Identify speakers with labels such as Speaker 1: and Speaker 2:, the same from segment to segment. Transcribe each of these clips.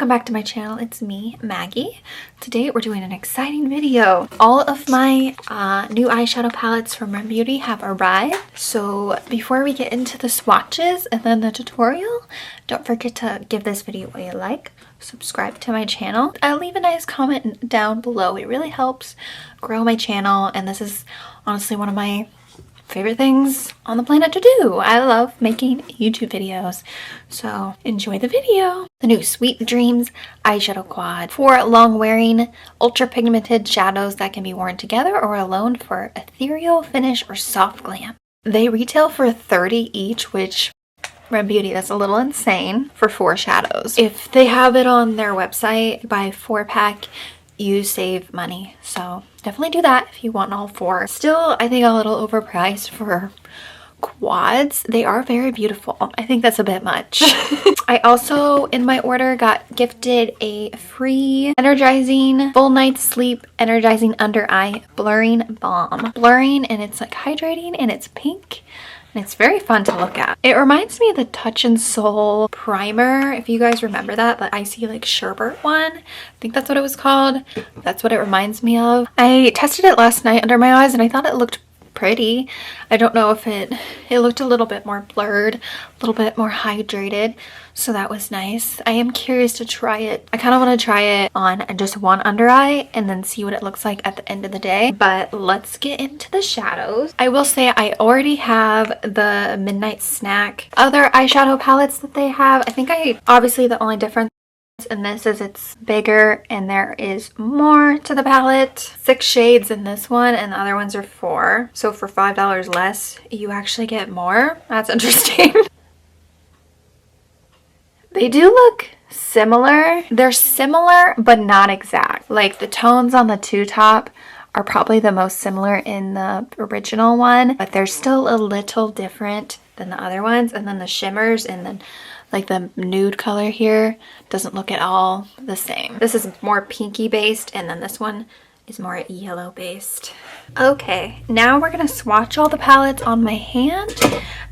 Speaker 1: welcome back to my channel. It's me, Maggie. Today we're doing an exciting video. All of my new eyeshadow palettes from Rem Beauty have arrived. So before we get into the swatches and then the tutorial, don't forget to give this video a like, subscribe to my channel. I'll leave a nice comment down below. It really helps grow my channel, and this is honestly one of my favorite things on the planet to do. I love making YouTube videos, so enjoy the video. The new Sweet Dreams eyeshadow quad for long wearing ultra pigmented shadows that can be worn together or alone for ethereal finish or soft glam. They retail for $30 each, which Rem Beauty, that's a little insane for 4 shadows. If they have it on their website, buy a 4-pack, you save money, so definitely do that if you want all 4. Still, I think a little overpriced for quads. They are very beautiful. I think that's a bit much. I also, in my order, got gifted a free energizing full night's sleep energizing under eye blurring balm. Blurring, and it's like hydrating, and it's pink. And it's very fun to look at. It reminds me of the Touch and Soul primer, if you guys remember that, the icy like sherbet one. I think that's what it was called. That's what it reminds me of. I tested it last night under my eyes and I thought it looked pretty. I don't know if it looked a little bit more blurred, a little bit more hydrated, so that was nice. I am curious to try it. I kind of want to try it on just one under eye and then see what it looks like at the end of the day. But let's get into the shadows. I will say I already have the Midnight Snack other eyeshadow palettes that they have. I think obviously the only difference in this is it's bigger and there is more to the palette. 6 shades in this one and the other ones are 4. So for $5 less, you actually get more. That's interesting. They do look similar. They're similar, but not exact. Like the tones on the 2 top are probably the most similar in the original one, but they're still a little different than the other ones. And then the shimmers and then like the nude color here doesn't look at all the same. This is more pinky based and then this one is more yellow based. Okay, now we're gonna swatch all the palettes on my hand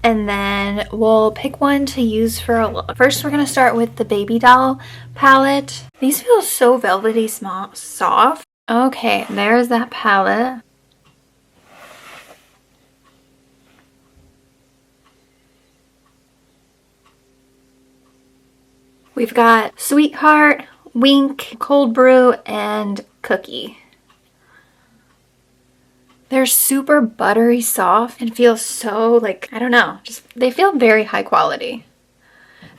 Speaker 1: and then we'll pick one to use for a look. First, we're gonna start with the Babydoll palette. These feel so velvety soft. Okay, there's that palette. We've got Sweetheart, Wink, Cold Brew, and Cookie. They're super buttery soft and feel so like, I don't know, just they feel very high quality.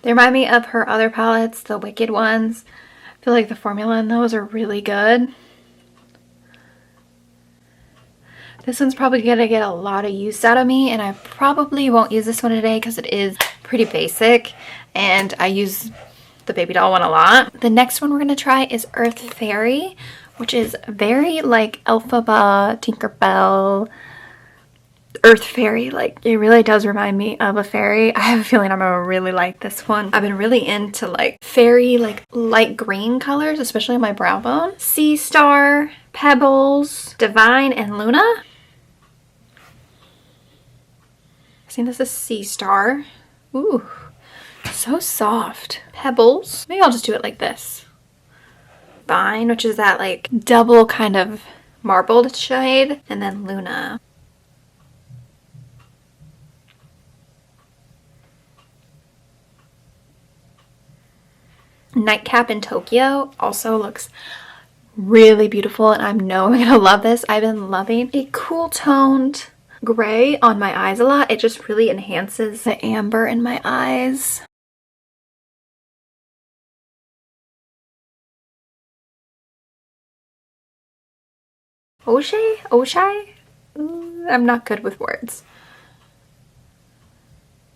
Speaker 1: They remind me of her other palettes, the Wicked ones. I feel like the formula in those are really good. This one's probably gonna get a lot of use out of me, and I probably won't use this one today because it is pretty basic and I use the Babydoll one a lot. The next one we're going to try is Earth Fairy, which is very like Elphaba, Tinkerbell, Earth Fairy. Like it really does remind me of a fairy. I have a feeling I'm gonna really like this one. I've been really into like fairy, like light green colors, especially on my brow bone. Sea Star, Pebbles, Divine, and Luna. I think this is Sea Star. Ooh. So soft. Pebbles. Maybe I'll just do it like this. Vine, which is that like double kind of marbled shade. And then Luna. Nightcap in Tokyo also looks really beautiful and I know I'm gonna love this. I've been loving a cool toned gray on my eyes a lot. It just really enhances the amber in my eyes. Oshai? I'm not good with words.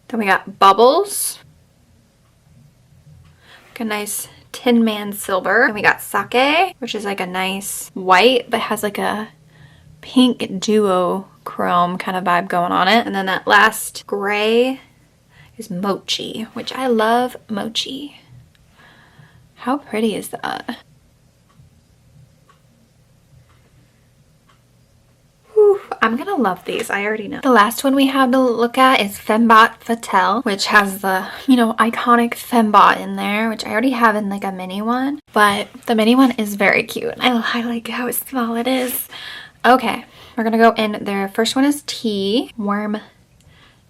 Speaker 1: Then we got Bubbles. Like a nice Tin Man Silver. And we got Sake, which is like a nice white, but has like a pink duochrome kind of vibe going on it. And then that last gray is Mochi, which I love Mochi. How pretty is that? I'm gonna love these. I already know. The last one we have to look at is Fembot Fatale, which has the, you know, iconic fembot in there, which I already have in like a mini one. But the mini one is very cute. I like how small it is. Okay, we're gonna go in there. First one is tea. Warm,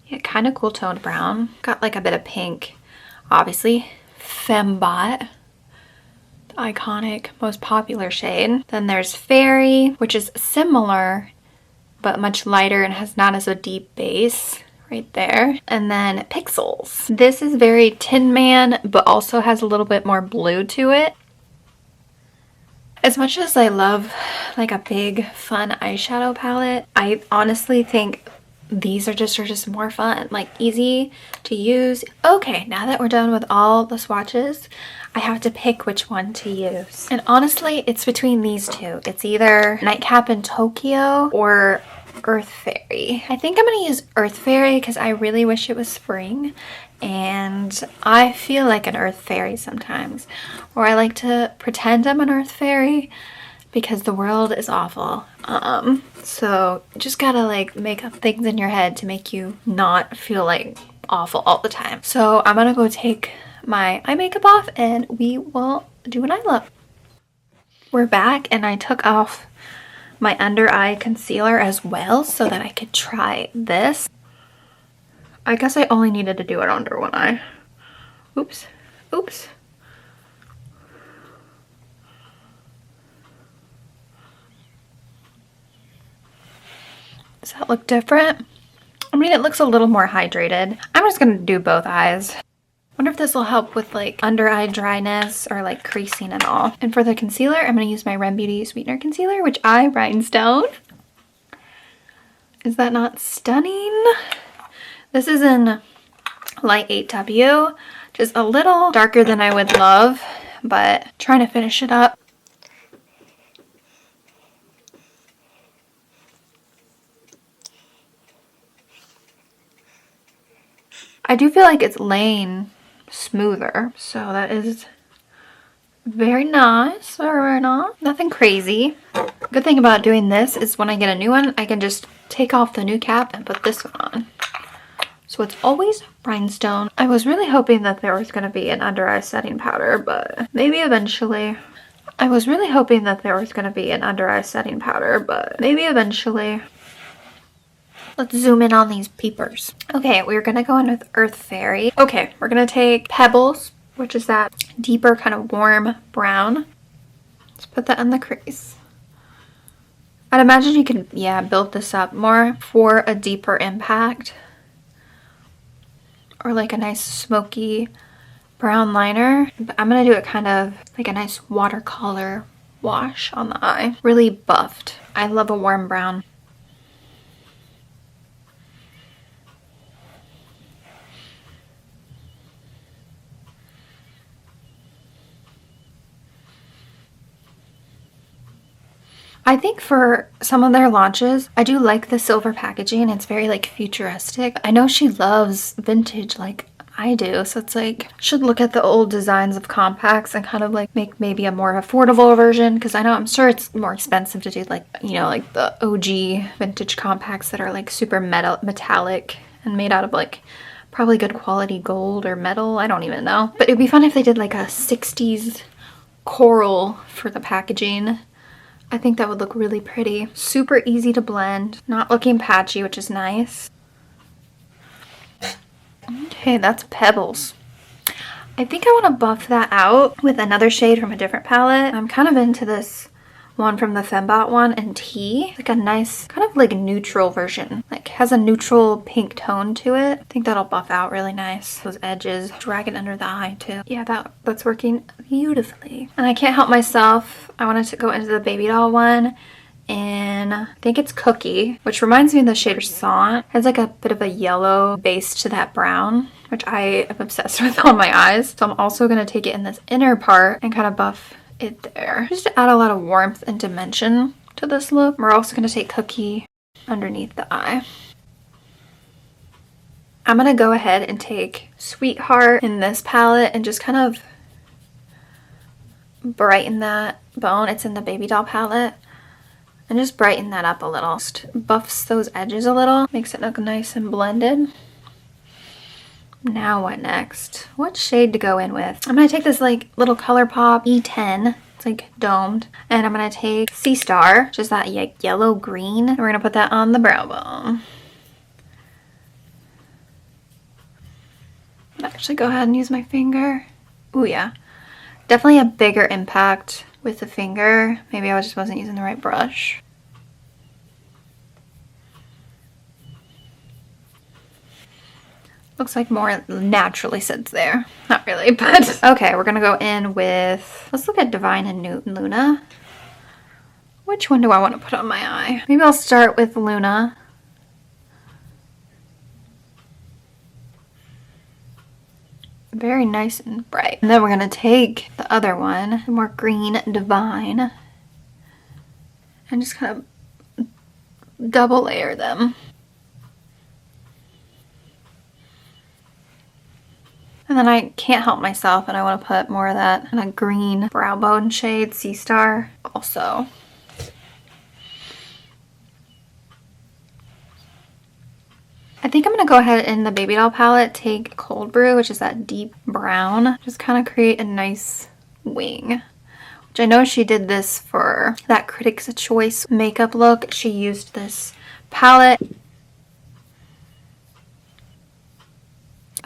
Speaker 1: yeah, kind of cool toned brown. Got like a bit of pink. Obviously, Fembot. Iconic, most popular shade. Then there's Fairy, which is similar but much lighter and has not as a deep base right there. And then Pixels. This is very Tin Man, but also has a little bit more blue to it. As much as I love like a big fun eyeshadow palette, I honestly think these are just more fun, like easy to use. Okay, now that we're done with all the swatches, I have to pick which one to use. And honestly, it's between these two. It's either Nightcap in Tokyo or Earth Fairy. I think I'm gonna use Earth Fairy because I really wish it was spring, and I feel like an Earth Fairy sometimes, or I like to pretend I'm an Earth Fairy because the world is awful. So you just gotta like make up things in your head to make you not feel like awful all the time. So I'm gonna go take my eye makeup off and we will do an eye look. We're back and I took off my under eye concealer as well so that I could try this. I guess I only needed to do it under one eye. Oops. Oops. Does that look different? I mean, it looks a little more hydrated. I'm just gonna do both eyes. Wonder if this will help with like under eye dryness or like creasing and all. And for the concealer, I'm gonna use my Rem Beauty Sweetener Concealer, which I rhinestone. Is that not stunning? This is in light 8W, just a little darker than I would love, but trying to finish it up. I do feel like it's laying smoother, so that is very nice. Or not, nothing crazy. Good thing about doing this is when I get a new one, I can just take off the new cap and put this one on. So it's always rhinestone. I was really hoping that there was going to be an under eye setting powder, but maybe eventually. I was really hoping that there was going to be an under eye setting powder, but maybe eventually. Let's zoom in on these peepers. Okay, we're gonna go in with Earth Fairy. Okay, we're gonna take Pebbles, which is that deeper kind of warm brown. Let's put that in the crease. I'd imagine you can, yeah, build this up more for a deeper impact. Or like a nice smoky brown liner. But I'm gonna do it kind of like a nice watercolor wash on the eye. Really buffed. I love a warm brown. I think for some of their launches, I do like the silver packaging. It's very like futuristic. I know she loves vintage like I do, so it's like, should look at the old designs of compacts and kind of like make maybe a more affordable version, because I know I'm sure it's more expensive to do like, you know, like the OG vintage compacts that are like super metallic and made out of like probably good quality gold or metal. I don't even know. But it'd be fun if they did like a 60s coral for the packaging. I think that would look really pretty. Super easy to blend, not looking patchy, which is nice. Okay, that's Pebbles. I think I want to buff that out with another shade from a different palette. I'm kind of into this one from the Fembot one in Tea. Like a nice, kind of like neutral version. Like has a neutral pink tone to it. I think that'll buff out really nice. Those edges, drag it under the eye too. Yeah, that's working beautifully. And I can't help myself. I wanted to go into the Babydoll one. And I think it's Cookie, which reminds me of the shade Croissant. It has like a bit of a yellow base to that brown, which I am obsessed with on my eyes. So I'm also going to take it in this inner part and kind of buff it there, just to add a lot of warmth and dimension to this look. We're also going to take Cookie underneath the eye. I'm going to go ahead and take Sweetheart in this palette and just kind of brighten that bone. It's in the Babydoll palette. and just brighten that up a little. Just buffs those edges a little, makes it look nice and blended. Now what next? What shade to go in with? I'm gonna take this like little ColourPop E10. It's like domed. And I'm gonna take Sea Star, just that like yellow green. And we're gonna put that on the brow bone. Actually go ahead and use my finger. Ooh yeah. Definitely a bigger impact with the finger. Maybe I just wasn't using the right brush. Looks like more naturally sits there. Not really, but okay, we're gonna go in with, let's look at Divine and Luna. Which one do I want to put on my eye? Maybe I'll start with Luna. Very nice and bright. And then we're gonna take the other one, the more green Divine, and just kind of double layer them. And then I can't help myself and I want to put more of that kind of green brow bone shade, Sea Star, also. I think I'm going to go ahead in the Baby Doll palette, take Cold Brew, which is that deep brown. Just kind of create a nice wing. Which I know she did this for that Critics' Choice makeup look. She used this palette.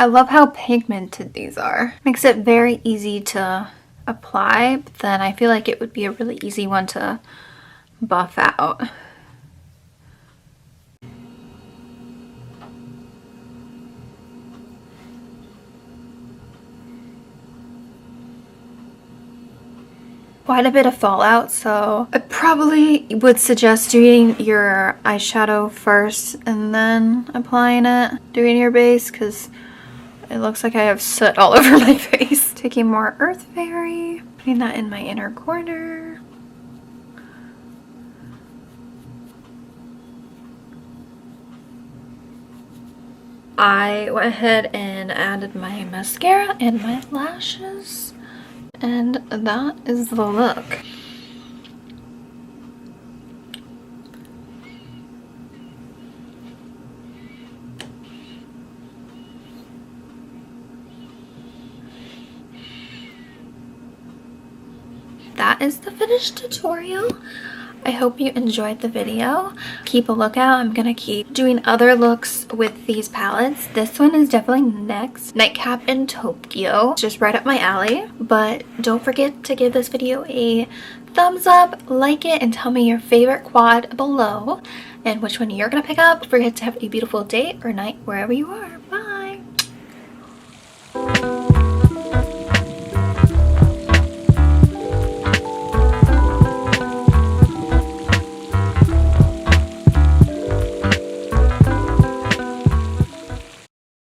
Speaker 1: I love how pigmented these are. Makes it very easy to apply, but then I feel like it would be a really easy one to buff out. Quite a bit of fallout, so I probably would suggest doing your eyeshadow first and then applying it, doing your base, because it looks like I have soot all over my face. Taking more Earth Fairy, putting that in my inner corner. I went ahead and added my mascara and my lashes, and that is the look. That is the finished tutorial. I hope you enjoyed the video. Keep a lookout. I'm gonna keep doing other looks with these palettes. This one is definitely next. Nightcap in Tokyo. It's just right up my alley. But don't forget to give this video a thumbs up, like it, and tell me your favorite quad below and which one you're gonna pick up. Don't forget to have a beautiful day or night wherever you are.